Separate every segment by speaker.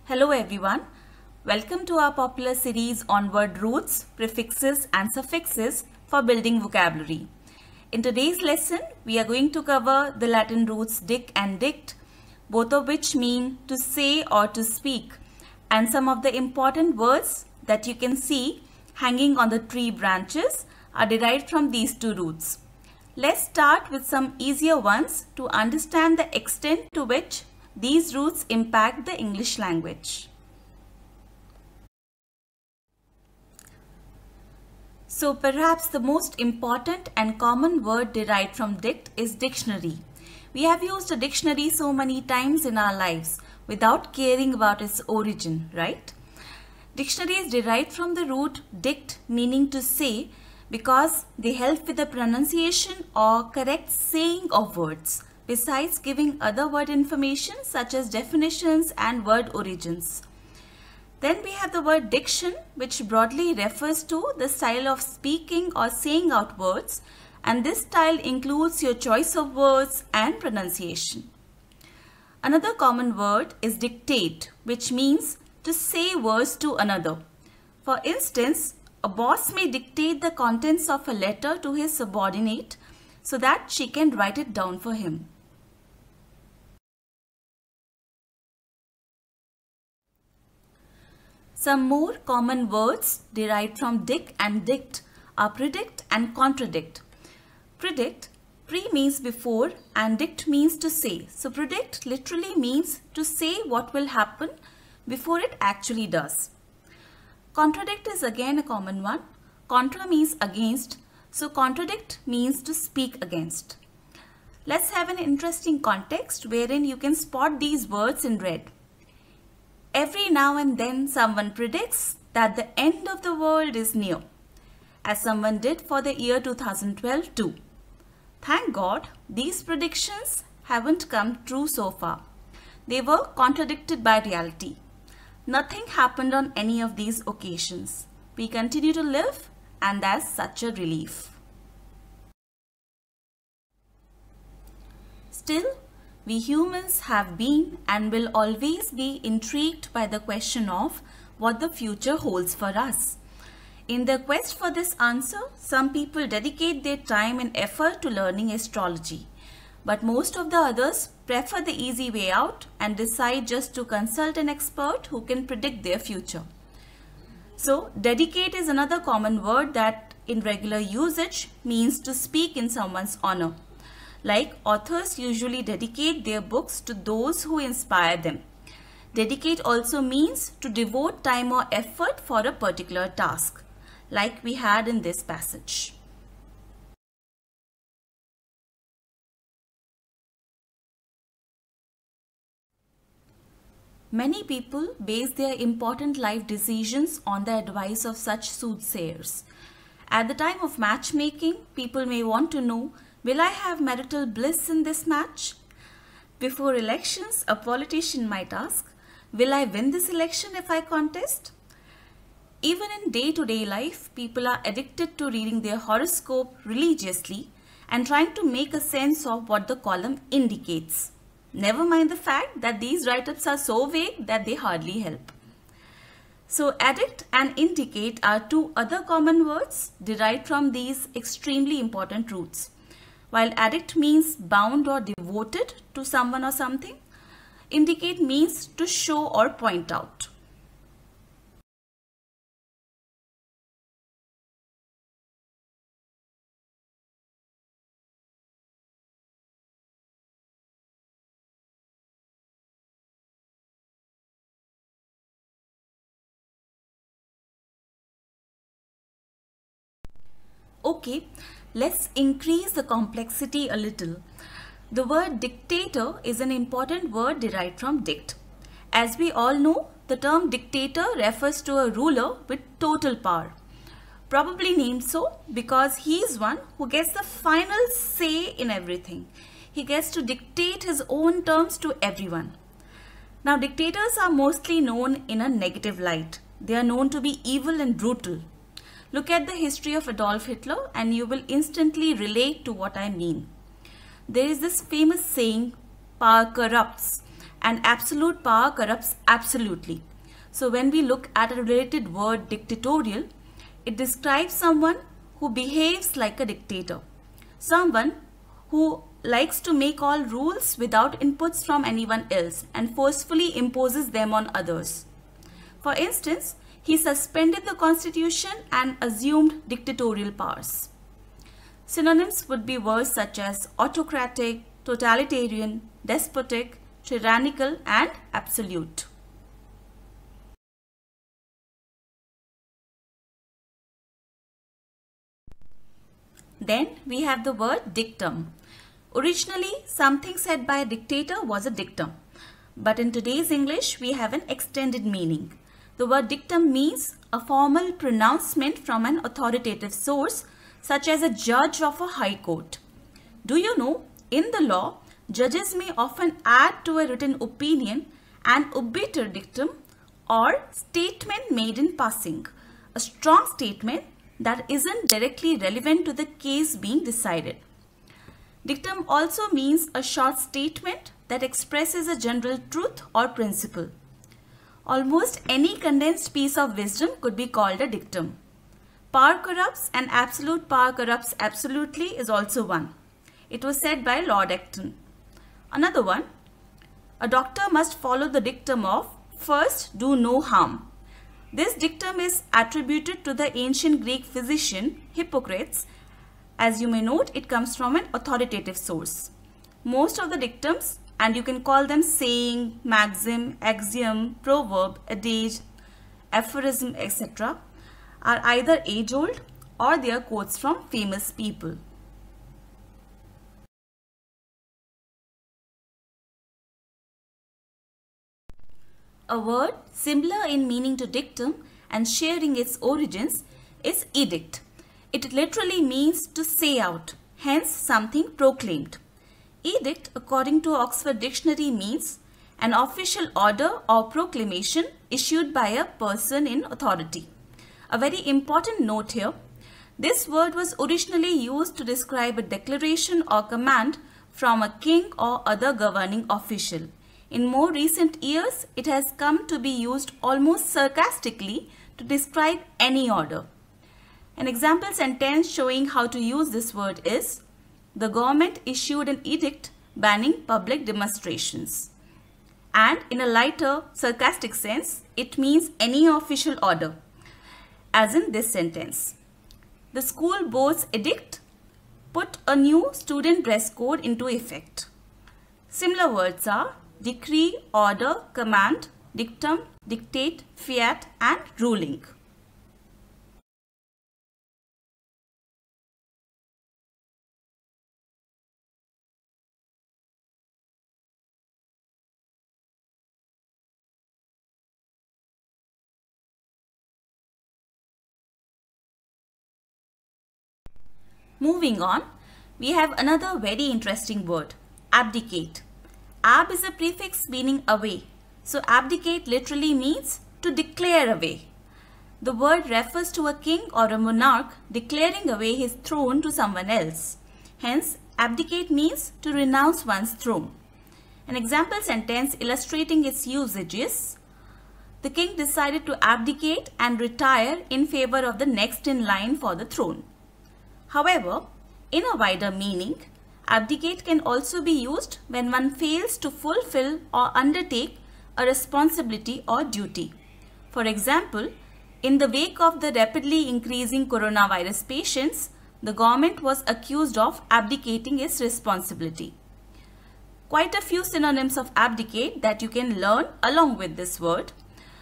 Speaker 1: Hello everyone. Welcome to our popular series on word roots, prefixes and suffixes for building vocabulary. In today's lesson, we are going to cover the Latin roots dic and dict, both of which mean to say or to speak, and some of the important words that you can see hanging on the tree branches are derived from these two roots. Let's start with some easier ones to understand the extent to which these roots impact the English language. So perhaps the most important and common word derived from dict is dictionary. We have used a dictionary so many times in our lives without caring about its origin, right? Dictionary is derived from the root dict, meaning to say, because they help with the pronunciation or correct saying of words, besides giving other word information such as definitions and word origins. Then we have the word diction, which broadly refers to the style of speaking or saying out words, and this style includes your choice of words and pronunciation. Another common word is dictate, which means to say words to another. For instance, a boss may dictate the contents of a letter to his subordinate so that she can write it down for him. Some more common words derived from dic and dict are predict and contradict. Predict, pre means before and dict means to say. So predict literally means to say what will happen before it actually does. Contradict is again a common one. Contra means against, so contradict means to speak against. Let's have an interesting context wherein you can spot these words in red. Every now and then someone predicts that the end of the world is near, as someone did for the year 2012 too. Thank God these predictions haven't come true so far. They were contradicted by reality. Nothing happened on any of these occasions. We continue to live, and that's such a relief. Still, we humans have been and will always be intrigued by the question of what the future holds for us. In their quest for this answer, some people dedicate their time and effort to learning astrology, but most of the others prefer the easy way out and decide just to consult an expert who can predict their future. So, dedicate is another common word that in regular usage means to speak in someone's honor. Like authors usually dedicate their books to those who inspire them. Dedicate also means to devote time or effort for a particular task, like we had in this passage. Many people base their important life decisions on the advice of such soothsayers. At the time of matchmaking, people may want to know, will I have marital bliss in this match? Before elections, a politician might ask, will I win this election if I contest? Even in day-to-day life, people are addicted to reading their horoscope religiously and trying to make a sense of what the column indicates. Never mind the fact that these write-ups are so vague that they hardly help. So, addict and indicate are two other common words derived from these extremely important roots. While addict means bound or devoted to someone or something, indicate means to show or point out. Okay, let's increase the complexity a little. The word dictator is an important word derived from dict. As we all know, the term dictator refers to a ruler with total power. Probably named so because he is one who gets the final say in everything. He gets to dictate his own terms to everyone. Now, dictators are mostly known in a negative light. They are known to be evil and brutal. Look at the history of Adolf Hitler and you will instantly relate to what I mean. There is this famous saying, power corrupts, and absolute power corrupts absolutely. So when we look at a related word dictatorial, it describes someone who behaves like a dictator, someone who likes to make all rules without inputs from anyone else and forcefully imposes them on others. For instance, he suspended the constitution and assumed dictatorial powers. Synonyms would be words such as autocratic, totalitarian, despotic, tyrannical, and absolute. Then we have the word dictum. Originally, something said by a dictator was a dictum. But in today's English, we have an extended meaning. The word dictum means a formal pronouncement from an authoritative source, such as a judge of a high court. Do you know, in the law, judges may often add to a written opinion an obiter dictum or statement made in passing, a strong statement that isn't directly relevant to the case being decided. Dictum also means a short statement that expresses a general truth or principle. Almost any condensed piece of wisdom could be called a dictum. Power corrupts and absolute power corrupts absolutely is also one. It was said by Lord Acton. Another one, a doctor must follow the dictum of first do no harm. This dictum is attributed to the ancient Greek physician Hippocrates. As you may note, it comes from an authoritative source. Most of the dictums, and you can call them saying, maxim, axiom, proverb, adage, aphorism, etc., are either age-old or they are quotes from famous people. A word similar in meaning to dictum and sharing its origins is edict. It literally means to say out, hence something proclaimed. Edict, according to Oxford Dictionary, means an official order or proclamation issued by a person in authority. A very important note here, this word was originally used to describe a declaration or command from a king or other governing official. In more recent years, it has come to be used almost sarcastically to describe any order. An example sentence showing how to use this word is, the government issued an edict banning public demonstrations. And in a lighter, sarcastic sense, it means any official order, as in this sentence. The school board's edict put a new student dress code into effect. Similar words are decree, order, command, dictum, dictate, fiat, and ruling. Moving on, we have another very interesting word, abdicate. Ab is a prefix meaning away. So abdicate literally means to declare away. The word refers to a king or a monarch declaring away his throne to someone else. Hence, abdicate means to renounce one's throne. An example sentence illustrating its usage is, the king decided to abdicate and retire in favor of the next in line for the throne. However, in a wider meaning, abdicate can also be used when one fails to fulfill or undertake a responsibility or duty. For example, in the wake of the rapidly increasing coronavirus patients, the government was accused of abdicating its responsibility. Quite a few synonyms of abdicate that you can learn along with this word.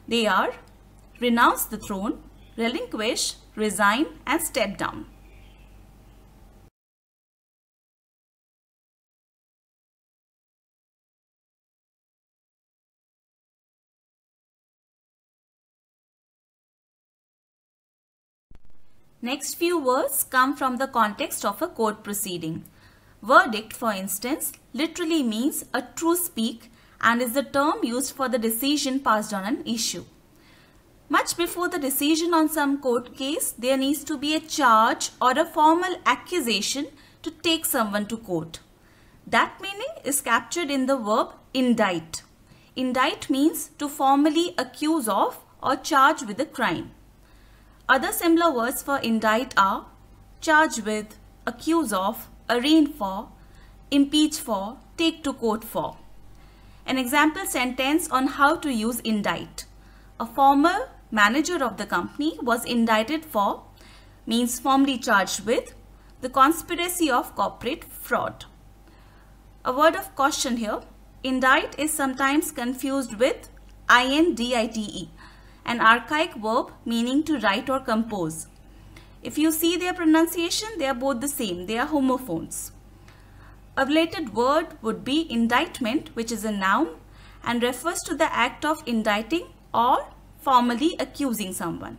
Speaker 1: They are renounce the throne, relinquish, resign, and step down. Next few words come from the context of a court proceeding. Verdict, for instance, literally means a true speak and is the term used for the decision passed on an issue. Much before the decision on some court case, there needs to be a charge or a formal accusation to take someone to court. That meaning is captured in the verb indict. indict means to formally accuse of or charge with a crime. Other similar words for indict are charge with, accuse of, arraign for, impeach for, take to court for. An example sentence on how to use indict. A former manager of the company was indicted for means formally charged with the conspiracy of corporate fraud. A word of caution here. Indict is sometimes confused with indite, an archaic verb meaning to write or compose. If you see their pronunciation, they are both the same. They are homophones. A related word would be indictment, which is a noun and refers to the act of indicting or formally accusing someone.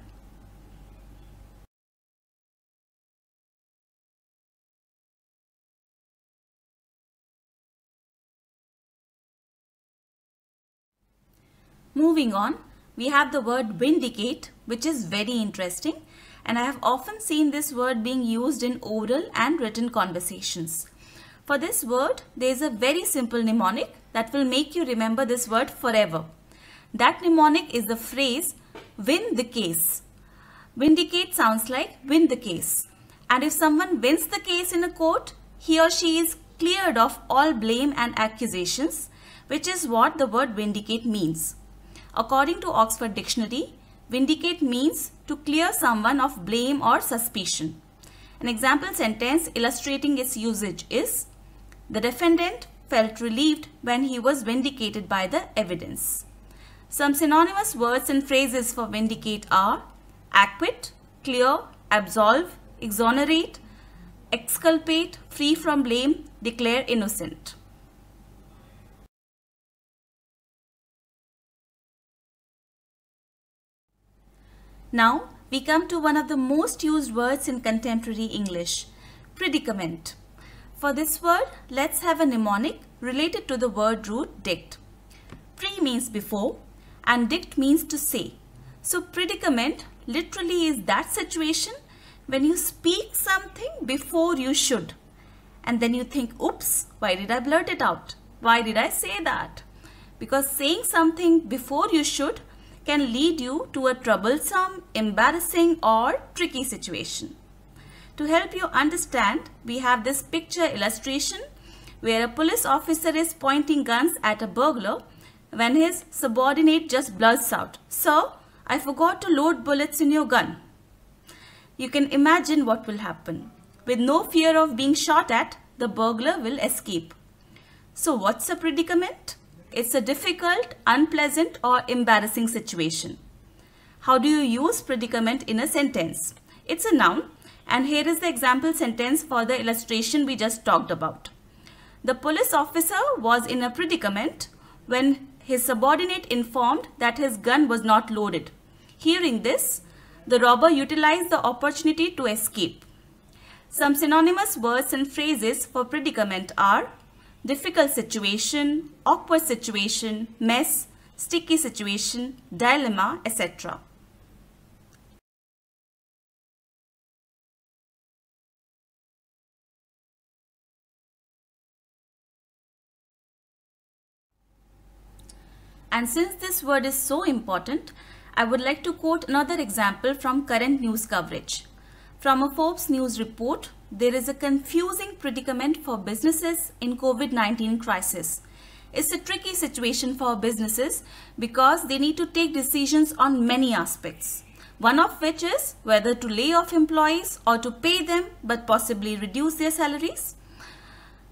Speaker 1: Moving on, we have the word vindicate, which is very interesting, and I have often seen this word being used in oral and written conversations. For this word, there is a very simple mnemonic that will make you remember this word forever. That mnemonic is the phrase, win the case. Vindicate sounds like win the case. And if someone wins the case in a court, he or she is cleared of all blame and accusations, which is what the word vindicate means. According to Oxford Dictionary, vindicate means to clear someone of blame or suspicion. An example sentence illustrating its usage is, the defendant felt relieved when he was vindicated by the evidence. Some synonymous words and phrases for vindicate are acquit, clear, absolve, exonerate, exculpate, free from blame, declare innocent. Now we come to one of the most used words in contemporary English, predicament. For this word, let's have a mnemonic related to the word root dict. Pre means before and dict means to say. So predicament literally is that situation when you speak something before you should. And then you think, oops, why did I blurt it out? Why did I say that? Because saying something before you should can lead you to a troublesome, embarrassing or tricky situation. To help you understand, we have this picture illustration where a police officer is pointing guns at a burglar when his subordinate just blurts out, "Sir, I forgot to load bullets in your gun." You can imagine what will happen. With no fear of being shot at, the burglar will escape. So what's a predicament? It's a difficult, unpleasant or embarrassing situation. How do you use predicament in a sentence? It's a noun, and here is the example sentence for the illustration we just talked about. The police officer was in a predicament when his subordinate informed that his gun was not loaded. Hearing this, the robber utilized the opportunity to escape. Some synonymous words and phrases for predicament are difficult situation, awkward situation, mess, sticky situation, dilemma, etc. And since this word is so important, I would like to quote another example from current news coverage. From a Forbes News report, there is a confusing predicament for businesses in COVID-19 crisis. It's a tricky situation for businesses because they need to take decisions on many aspects. One of which is whether to lay off employees or to pay them but possibly reduce their salaries.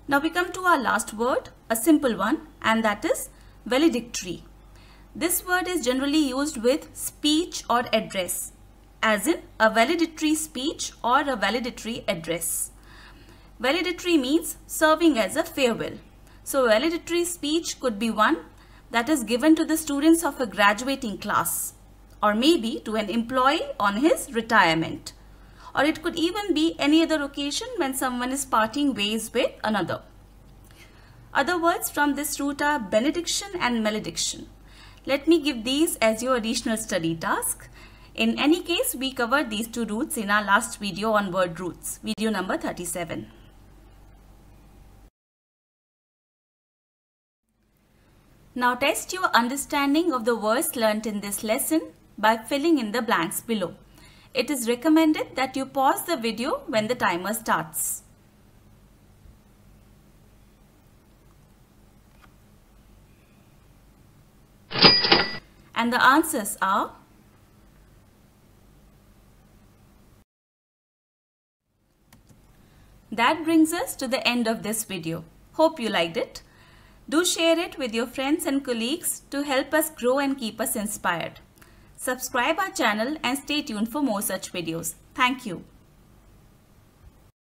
Speaker 1: Now we come to our last word, a simple one, and that is valedictory. This word is generally used with speech or address, as in a valedictory speech or a valedictory address. Valedictory means serving as a farewell. So valedictory speech could be one that is given to the students of a graduating class, or maybe to an employee on his retirement. Or it could even be any other occasion when someone is parting ways with another. Other words from this root are benediction and malediction. Let me give these as your additional study task. In any case, we covered these two roots in our last video on word roots, video number 37. Now test your understanding of the words learnt in this lesson by filling in the blanks below. It is recommended that you pause the video when the timer starts. And the answers are: that brings us to the end of this video. Hope you liked it. Do share it with your friends and colleagues to help us grow and keep us inspired. Subscribe our channel and stay tuned for more such videos. Thank you.